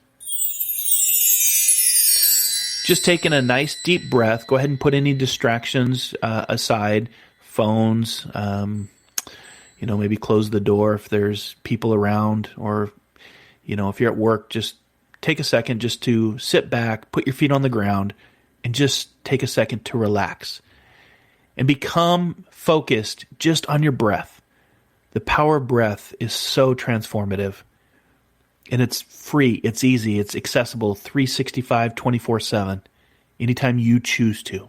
just taking a nice deep breath. Go ahead and put any distractions aside, phones, maybe close the door if there's people around, or, if you're at work, just take a second just to sit back, put your feet on the ground, and just take a second to relax and become focused just on your breath. The power of breath is so transformative, and it's free, it's easy, it's accessible 365, 24/7, anytime you choose to.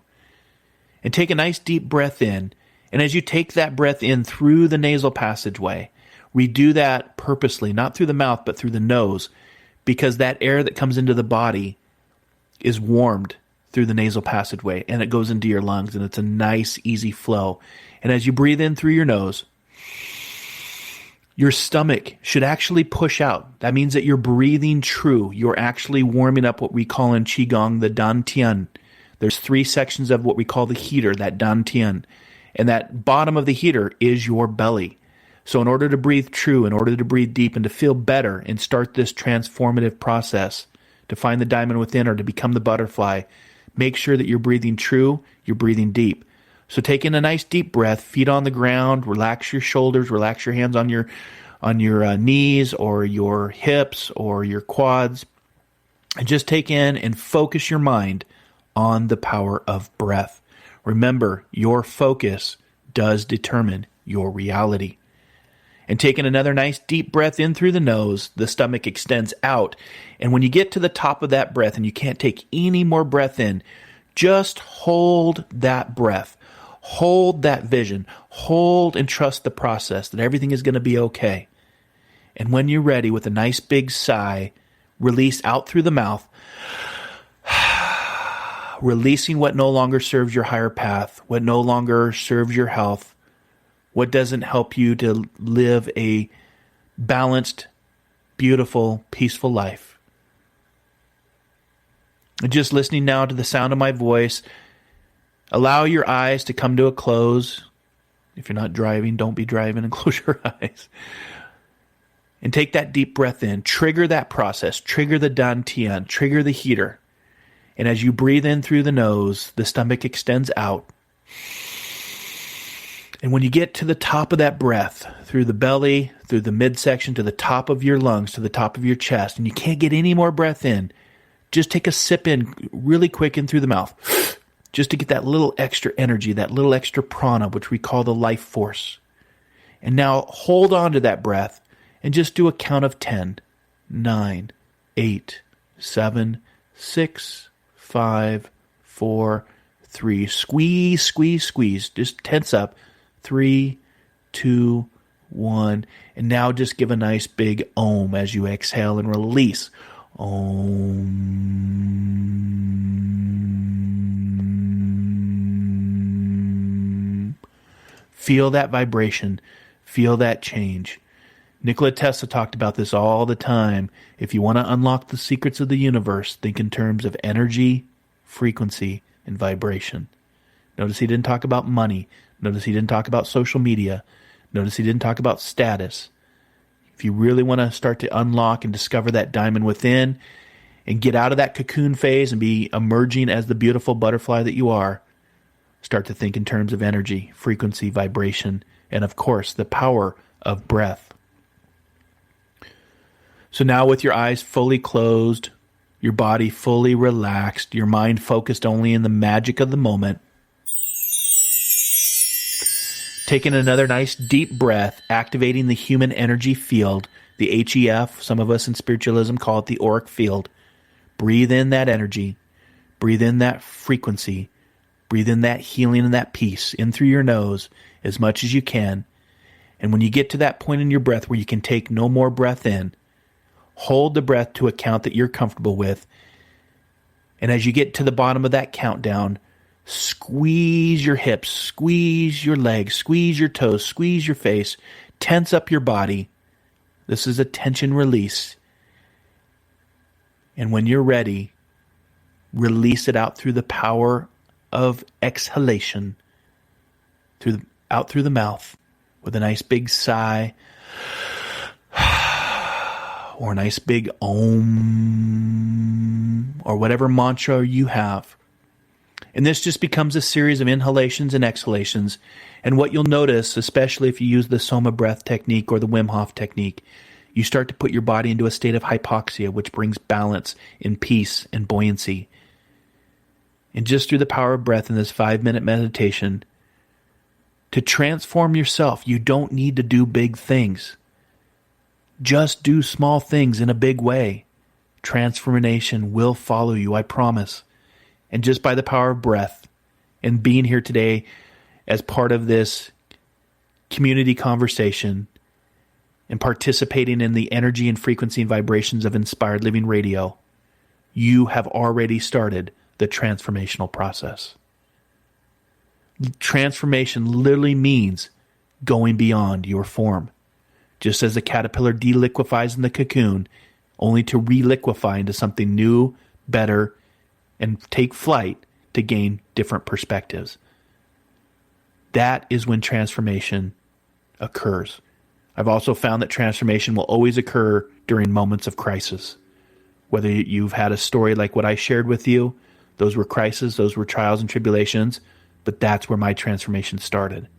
And take a nice deep breath in. And as you take that breath in through the nasal passageway, we do that purposely, not through the mouth, but through the nose, because that air that comes into the body is warmed through the nasal passageway, and it goes into your lungs, and it's a nice, easy flow. And as you breathe in through your nose, your stomach should actually push out. That means that you're breathing true. You're actually warming up what we call in Qigong the dantian. There's 3 sections of what we call the heater, that dantian. And that bottom of the heater is your belly. So in order to breathe true, in order to breathe deep, and to feel better and start this transformative process, to find the diamond within or to become the butterfly, make sure that you're breathing true, you're breathing deep. So take in a nice deep breath, feet on the ground, relax your shoulders, relax your hands on your knees or your hips or your quads, and just take in and focus your mind on the power of breath. Remember, your focus does determine your reality. And taking another nice deep breath in through the nose, the stomach extends out. And when you get to the top of that breath and you can't take any more breath in, just hold that breath. Hold that vision. Hold and trust the process that everything is going to be okay. And when you're ready, with a nice big sigh, release out through the mouth, releasing what no longer serves your higher path, what no longer serves your health, what doesn't help you to live a balanced, beautiful, peaceful life. And just listening now to the sound of my voice, allow your eyes to come to a close. If you're not driving, don't be driving, and close your eyes. And take that deep breath in. Trigger that process. Trigger the dantian. Trigger the heater. And as you breathe in through the nose, the stomach extends out. And when you get to the top of that breath, through the belly, through the midsection, to the top of your lungs, to the top of your chest, and you can't get any more breath in, just take a sip in really quick in through the mouth, just to get that little extra energy, that little extra prana, which we call the life force. And now hold on to that breath and just do a count of 10, 9, 8, 7, 6, 5, 4, 3. Squeeze, squeeze, squeeze. Just tense up. 3, 2, 1. And now just give a nice big Om as you exhale and release. Om. Feel that vibration. Feel that change. Nikola Tesla talked about this all the time. If you want to unlock the secrets of the universe, think in terms of energy, frequency, and vibration. Notice he didn't talk about money. Notice he didn't talk about social media. Notice he didn't talk about status. If you really want to start to unlock and discover that diamond within and get out of that cocoon phase and be emerging as the beautiful butterfly that you are, start to think in terms of energy, frequency, vibration, and of course, the power of breath. So now with your eyes fully closed, your body fully relaxed, your mind focused only in the magic of the moment, taking another nice deep breath, activating the human energy field, the HEF, some of us in spiritualism call it the auric field. Breathe in that energy, breathe in that frequency, breathe in that healing and that peace in through your nose as much as you can. And when you get to that point in your breath where you can take no more breath in, hold the breath to a count that you're comfortable with. And as you get to the bottom of that countdown, Squeeze your hips, squeeze your legs, squeeze your toes, squeeze your face, tense up your body. This is a tension release. And when you're ready, release it out through the power of exhalation, out through the mouth with a nice big sigh or a nice big om or whatever mantra you have. And this just becomes a series of inhalations and exhalations. And what you'll notice, especially if you use the Soma breath technique or the Wim Hof technique, you start to put your body into a state of hypoxia, which brings balance and peace and buoyancy. And just through the power of breath in this 5-minute meditation, to transform yourself, you don't need to do big things. Just do small things in a big way. Transformation will follow you, I promise. And just by the power of breath and being here today as part of this community conversation and participating in the energy and frequency and vibrations of Inspired Living Radio, you have already started the transformational process. Transformation literally means going beyond your form. Just as a caterpillar deliquefies in the cocoon, only to reliquefy into something new, better, and take flight to gain different perspectives. That is when transformation occurs. I've also found that transformation will always occur during moments of crisis. Whether you've had a story like what I shared with you, those were crises, those were trials and tribulations, but that's where my transformation started.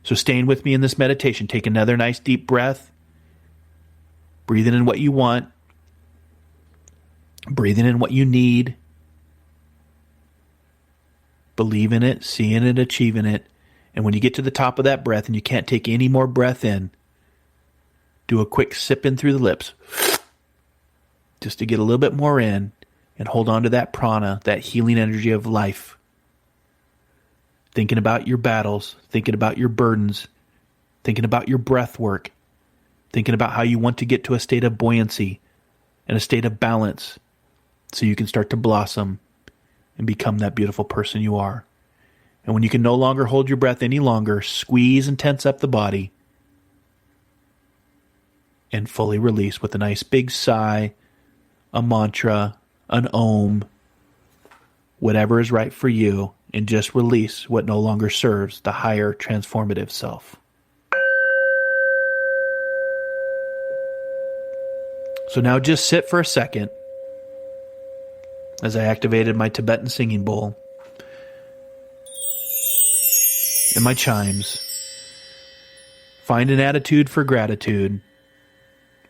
So staying with me in this meditation, take another nice deep breath, breathing in what you want, breathing in what you need, believe in it, seeing it, achieving it. And when you get to the top of that breath and you can't take any more breath in, do a quick sip in through the lips just to get a little bit more in and hold on to that prana, that healing energy of life. Thinking about your battles, thinking about your burdens, thinking about your breath work, thinking about how you want to get to a state of buoyancy and a state of balance so you can start to blossom and become that beautiful person you are. And when you can no longer hold your breath any longer, squeeze and tense up the body and fully release with a nice big sigh, a mantra, an om, whatever is right for you, and just release what no longer serves the higher transformative self. So now just sit for a second as I activated my Tibetan singing bowl and my chimes. Find an attitude for gratitude,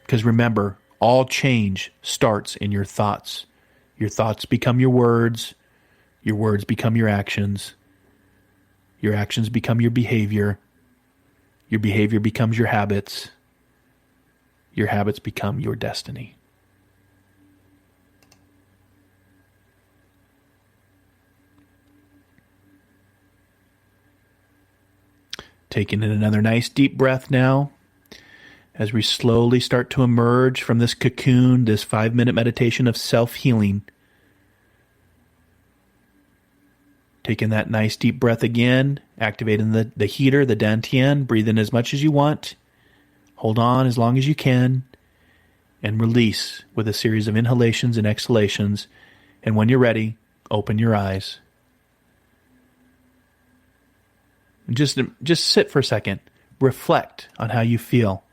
because remember, all change starts in your thoughts. Your thoughts become your words become your actions become your behavior becomes your habits become your destiny. Taking in another nice deep breath now as we slowly start to emerge from this cocoon, this 5-minute meditation of self-healing. Taking that nice deep breath again, activating the heater, the dantian, breathe in as much as you want, hold on as long as you can, and release with a series of inhalations and exhalations. And when you're ready, open your eyes. And just sit for a second. Reflect on how you feel.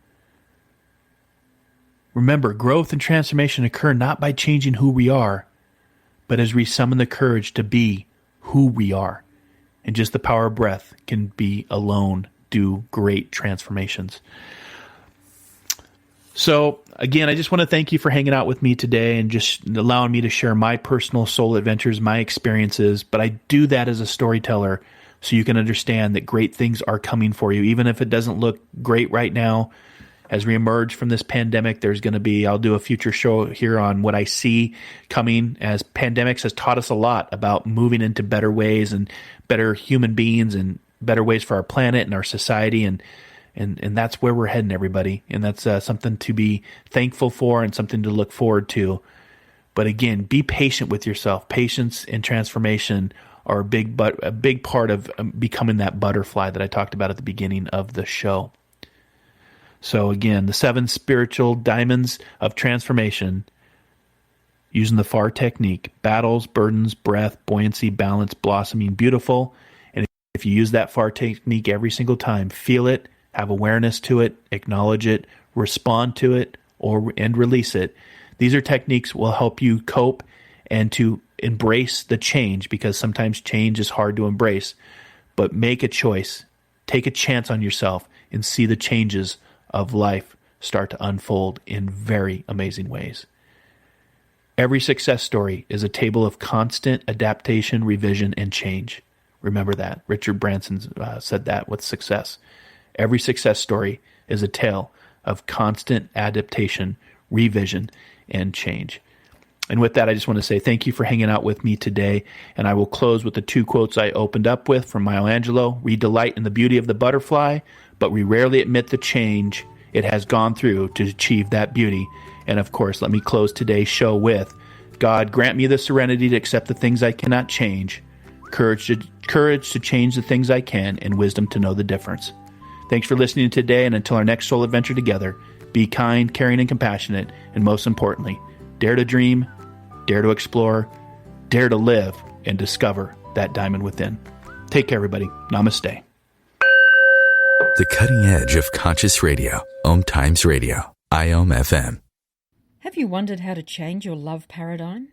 Remember, growth and transformation occur not by changing who we are, but as we summon the courage to be who we are. And just the power of breath can be alone do great transformations. So again, I just want to thank you for hanging out with me today and just allowing me to share my personal soul adventures, my experiences. But I do that as a storyteller so you can understand that great things are coming for you. Even if it doesn't look great right now, as we emerge from this pandemic, there's going to be, I'll do a future show here on what I see coming, as pandemics has taught us a lot about moving into better ways and better human beings and better ways for our planet and our society. And that's where we're heading, everybody. And that's something to be thankful for and something to look forward to. But again, be patient with yourself. Patience and transformation are a big part of becoming that butterfly that I talked about at the beginning of the show. So again, the 7 spiritual diamonds of transformation using the FAR technique: battles, burdens, breath, buoyancy, balance, blossoming, beautiful. And if you use that FAR technique every single time, feel it, have awareness to it, acknowledge it, respond to it, and release it. These are techniques will help you cope and to embrace the change, because sometimes change is hard to embrace. But make a choice. Take a chance on yourself and see the changes of life start to unfold in very amazing ways. Every success story is a table of constant adaptation, revision, and change. Remember that. Richard Branson said that with success. Every success story is a tale of constant adaptation, revision, and change. And with that, I just want to say thank you for hanging out with me today. And I will close with the 2 quotes I opened up with from Angelou. We delight in the beauty of the butterfly, but we rarely admit the change it has gone through to achieve that beauty. And of course, let me close today's show with, God, grant me the serenity to accept the things I cannot change, courage to change the things I can, and wisdom to know the difference. Thanks for listening today, and until our next soul adventure together, be kind, caring, and compassionate, and most importantly, dare to dream, dare to explore, dare to live, and discover that diamond within. Take care, everybody. Namaste. The cutting edge of conscious radio. OMTimes Radio. IOM FM. Have you wondered how to change your love paradigm?